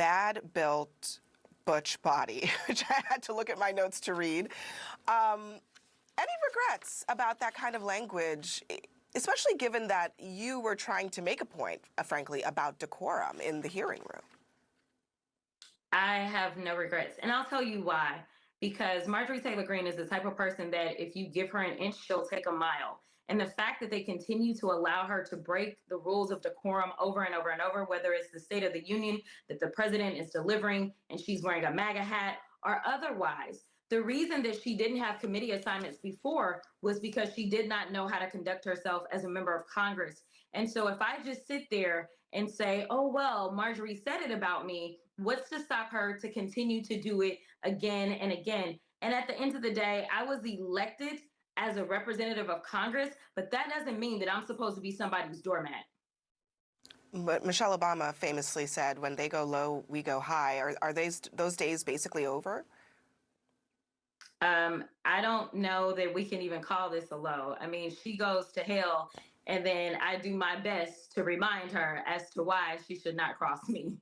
bad built butch body, which I had to look at my notes to read. Any regrets about that kind of language, especially given that you were trying to make a point, frankly, about decorum in the hearing room? I have no regrets. And I'll tell you why. Because Marjorie Taylor Greene is the type of person that if you give her an inch, she'll take a mile. And the fact that they continue to allow her to break the rules of decorum over and over and over, whether it's the State of the Union that the president is delivering and she's wearing a MAGA hat or otherwise, the reason that she didn't have committee assignments before was because she did not know how to conduct herself as a member of Congress. And so if I just sit there and say, oh, well, Marjorie said it about me, what's to stop her to continue to do it again and again? And at the end of the day, I was elected as a representative of Congress, but that doesn't mean that I'm supposed to be somebody's doormat. But Michelle Obama famously said, when they go low, we go high. Are those days basically over? I don't know that we can even call this a low. I mean, she goes to hell, and then I do my best to remind her as to why she should not cross me.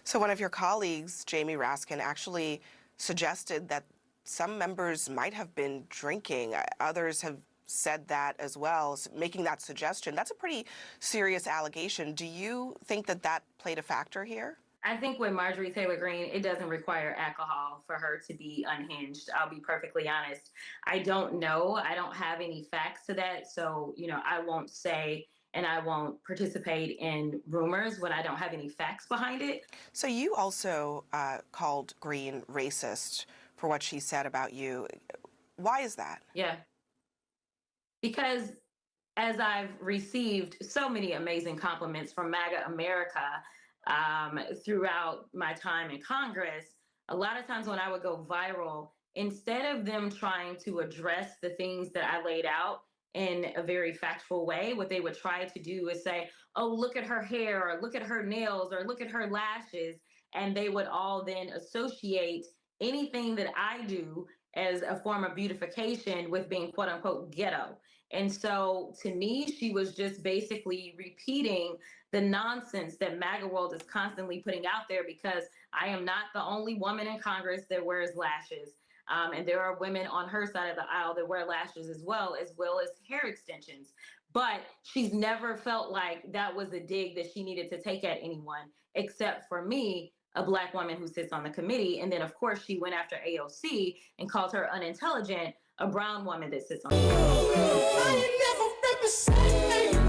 So one of your colleagues, Jamie Raskin, actually suggested that some members might have been drinking. Others have said that as well, making that suggestion. That's a pretty serious allegation. Do you think that that played a factor here? I think with Marjorie Taylor Greene, it doesn't require alcohol for her to be unhinged. I'll be perfectly honest. I don't know. I don't have any facts to that. So, I won't say and I won't participate in rumors when I don't have any facts behind it. So you also called Greene racist for what she said about you. Why is that? Yeah. Because as I've received so many amazing compliments from MAGA America throughout my time in Congress, a lot of times when I would go viral, instead of them trying to address the things that I laid out in a very factual way, what they would try to do is say, oh, look at her hair, or look at her nails, or look at her lashes. And they would all then associate anything that I do as a form of beautification with being quote unquote ghetto. And so to me, she was just basically repeating the nonsense that MAGA world is constantly putting out there, because I am not the only woman in Congress that wears lashes. And there are women on her side of the aisle that wear lashes as well as hair extensions. But she's never felt like that was a dig that she needed to take at anyone, except for me, a Black woman who sits on the committee. And then, of course, she went after AOC and called her unintelligent, a brown woman that sits on the committee.